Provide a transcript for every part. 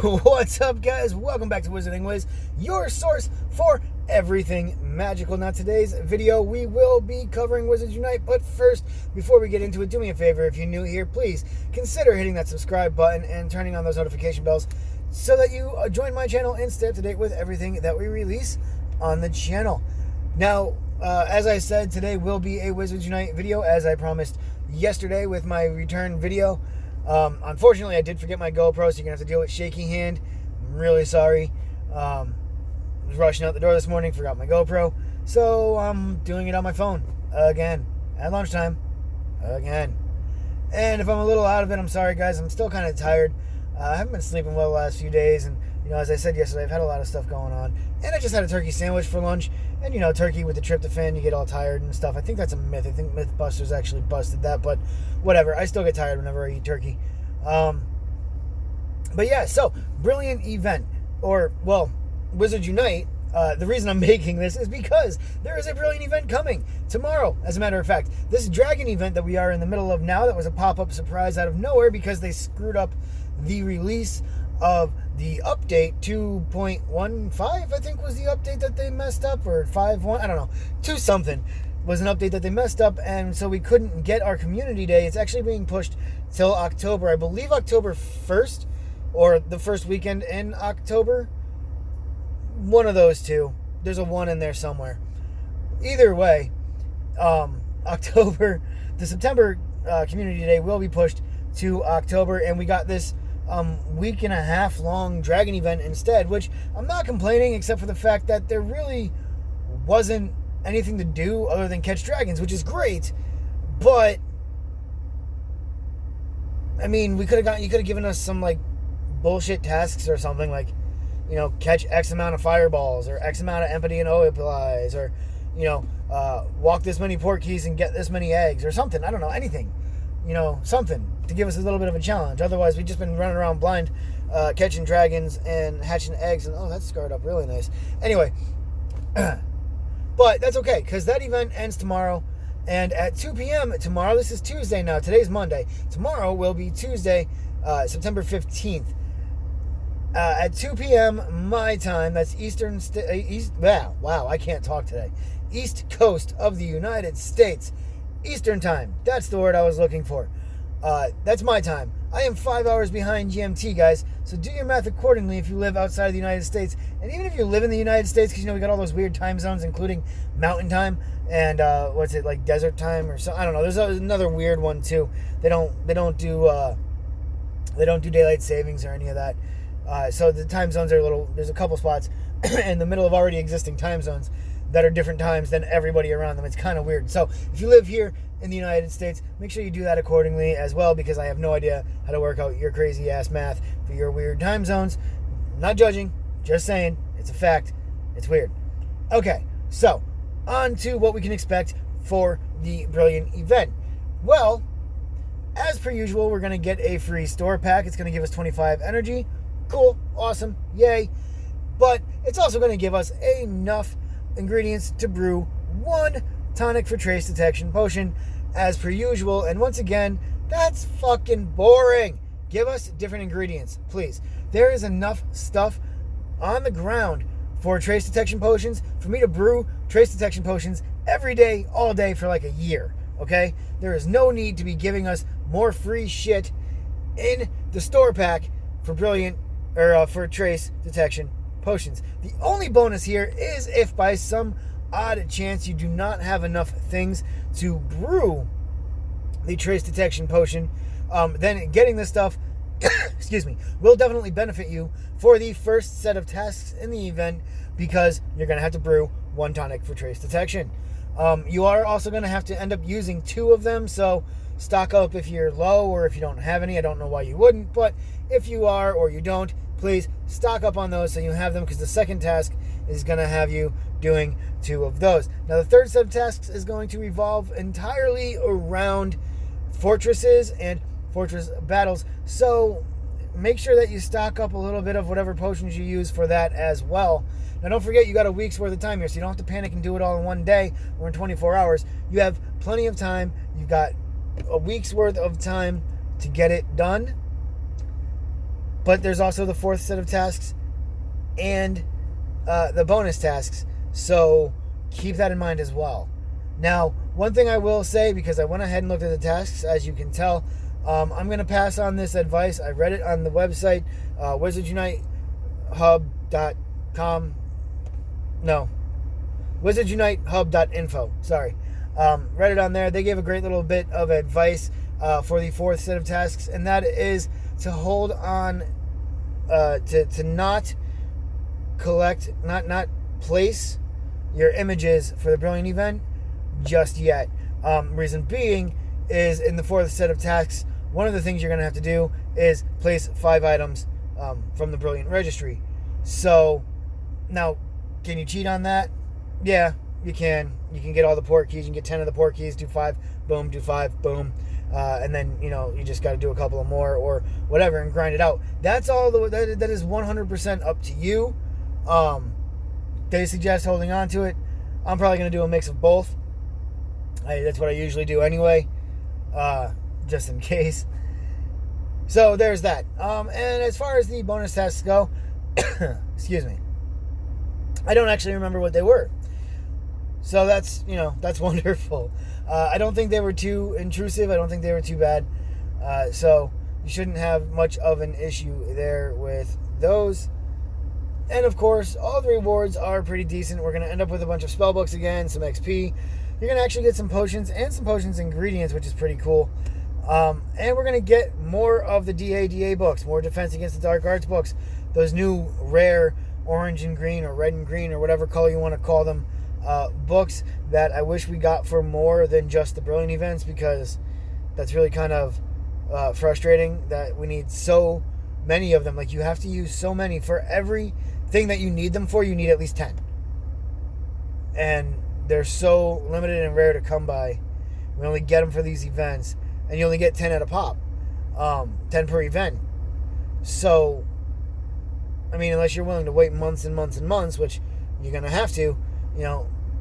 What's up, guys? Welcome back to Wizarding Wiz, your source for everything magical. Now, today's video, we will be covering Wizards Unite, but first, before we get into it, do me a favor. If you're new here, please consider hitting that subscribe button and turning on those notification bells so that you join my channel and stay up to date with everything that we release on the channel. Now, as I said, today will be a Wizards Unite video, as I promised yesterday with my return video. Unfortunately, I did forget my GoPro, so you're going to have to deal with shaky hand. I'm really sorry. I was rushing out the door this morning, forgot my GoPro. So I'm doing it on my phone again at lunchtime again. And if I'm a little out of it, I'm sorry, guys. I'm still kind of tired. I haven't been sleeping well the last few days. And, as I said yesterday, I've had a lot of stuff going on. And I just had a turkey sandwich for lunch. And, turkey with the tryptophan, you get all tired and stuff. I think that's a myth. I think Mythbusters actually busted that. But whatever. I still get tired whenever I eat turkey. But yeah, so, brilliant event. Wizards Unite. The reason I'm making this is because there is a brilliant event coming tomorrow, as a matter of fact. This dragon event that we are in the middle of now, that was a pop-up surprise out of nowhere because they screwed up the release of the update 2.15, I think was the update that they messed up, or 5.1, I don't know, 2 something was an update that they messed up, and so we couldn't get our community day. It's actually being pushed till October, I believe October 1st, or the first weekend in October. One of those two. There's a 1 in there somewhere. Either way, the September community day will be pushed to October, and we got this week and a half long dragon event instead, which I'm not complaining, except for the fact that there really wasn't anything to do other than catch dragons, which is great. But I mean, you could have given us some like bullshit tasks or something, like catch X amount of fireballs, or X amount of empathy and O applies, or walk this many port keys and get this many eggs, or something. I don't know, anything. Something to give us a little bit of a challenge. Otherwise, we've just been running around blind, catching dragons and hatching eggs. And that's scarred up really nice. Anyway, but that's okay, because that event ends tomorrow. And at 2 p.m. tomorrow, this is Tuesday now. Today's Monday. Tomorrow will be Tuesday, September 15th. At 2 p.m. my time, that's I can't talk today. East Coast of the United States. Eastern time. That's the word I was looking for. That's my time. I am 5 hours behind GMT, guys. So do your math accordingly if you live outside of the United States. And even if you live in the United States, because we got all those weird time zones, including mountain time and like desert time or so. I don't know. There's another weird one too. They don't do daylight savings or any of that. So the time zones are there's a couple spots in the middle of already existing time zones that are different times than everybody around them. It's kind of weird. So if you live here in the United States, make sure you do that accordingly as well, because I have no idea how to work out your crazy ass math for your weird time zones. Not judging, just saying, it's a fact. It's weird. Okay, so on to what we can expect for the brilliant event. Well, as per usual, we're going to get a free store pack. It's going to give us 25 energy. Cool, awesome, yay. But it's also going to give us enough ingredients to brew 1 tonic for trace detection potion, as per usual. And once again, that's fucking boring. Give us different ingredients, please. There is enough stuff on the ground for trace detection potions for me to brew trace detection potions every day, all day for like a year, okay? There is no need to be giving us more free shit in the store pack for brilliant, or for trace detection potions. The only bonus here is if by some odd chance you do not have enough things to brew the trace detection potion, then getting this stuff will definitely benefit you for the first set of tasks in the event, because you're going to have to brew 1 tonic for trace detection. You are also going to have to end up using 2 of them, so stock up if you're low or if you don't have any. I don't know why you wouldn't, but if you are or you don't, please stock up on those so you have them, because the second task is going to have you doing 2 of those. Now, the third set of tasks is going to revolve entirely around fortresses and fortress battles, so make sure that you stock up a little bit of whatever potions you use for that as well. Now, don't forget, you got a week's worth of time here, so you don't have to panic and do it all in one day or in 24 hours. You have plenty of time. You've got a week's worth of time to get it done. But there's also the fourth set of tasks and the bonus tasks. So keep that in mind as well. Now, one thing I will say, because I went ahead and looked at the tasks, as you can tell, I'm going to pass on this advice. I read it on the website, wizardsunitehub.com. No, wizardsunitehub.info. Sorry. Read it on there. They gave a great little bit of advice for the fourth set of tasks, and that is to hold on, to not collect, not place your images for the Brilliant event just yet. Reason being is, in the fourth set of tasks, one of the things you're going to have to do is place 5 items from the Brilliant registry. So, now, can you cheat on that? Yeah, you can. You can get all the port keys. You can get 10 of the port keys, do 5, boom, do 5, boom. And then, you just got to do a couple of more or whatever and grind it out. That's all. That is 100% up to you. They suggest holding on to it. I'm probably going to do a mix of both. That's what I usually do anyway, just in case. So there's that. And as far as the bonus tasks go, excuse me, I don't actually remember what they were. So that's wonderful. I don't think they were too intrusive. I don't think they were too bad. So you shouldn't have much of an issue there with those. And of course, all the rewards are pretty decent. We're going to end up with a bunch of spell books again, some XP. You're going to actually get some potions and some potions ingredients, which is pretty cool. And we're going to get more of the DA books, more Defense Against the Dark Arts books. Those new rare orange and green or red and green or whatever color you want to call them, books that I wish we got for more than just the Brilliant events, because that's really kind of frustrating that we need so many of them. Like, you have to use so many for everything that you need them for. You need at least 10. And they're so limited and rare to come by. We only get them for these events, and you only get 10 at a pop, 10 per event. So, I mean, unless you're willing to wait months and months and months, which you're gonna have to,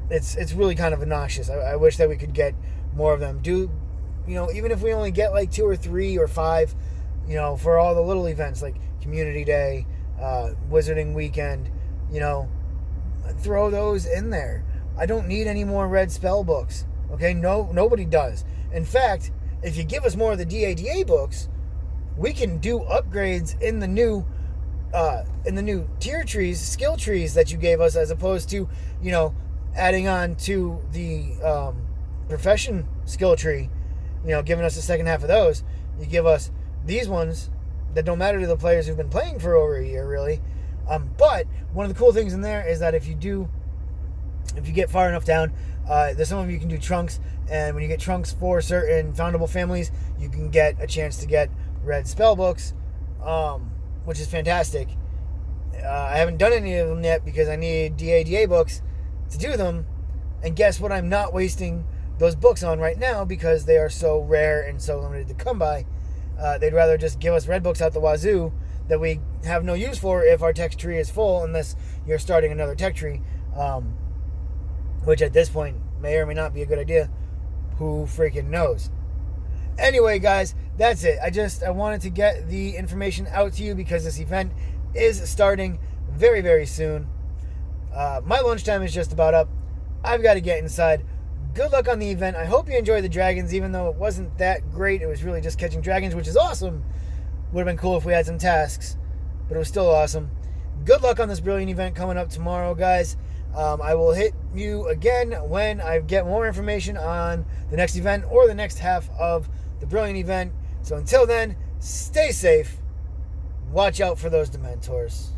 it's really kind of obnoxious. I wish that we could get more of them. Even if we only get like 2 or 3 or 5, for all the little events like Community Day, Wizarding Weekend, throw those in there. I don't need any more red spell books. Okay, nobody does. In fact, if you give us more of the DADA books, we can do upgrades in the new tier trees, skill trees that you gave us, as opposed to adding on to the profession skill tree. Giving us the second half of those. You give us these ones that don't matter to the players who've been playing for over a year, really. But one of the cool things in there is that if you get far enough down, there's some of you can do trunks, and when you get trunks for certain foundable families, you can get a chance to get red spell books, which is fantastic. I haven't done any of them yet because I need DADA books to do them, and guess what I'm not wasting those books on right now, because they are so rare and so limited to come by. They'd rather just give us red books out the wazoo that we have no use for if our tech tree is full, unless you're starting another tech tree, which at this point may or may not be a good idea. Who freaking knows? Anyway, guys, that's it. I wanted to get the information out to you because this event is starting very, very soon. My lunchtime is just about up. I've got to get inside. Good luck on the event. I hope you enjoy the dragons, even though it wasn't that great. It was really just catching dragons, which is awesome. Would have been cool if we had some tasks, but it was still awesome. Good luck on this Brilliant event coming up tomorrow, guys. I will hit you again when I get more information on the next event or the next half of the Brilliant event. So until then, stay safe. Watch out for those Dementors.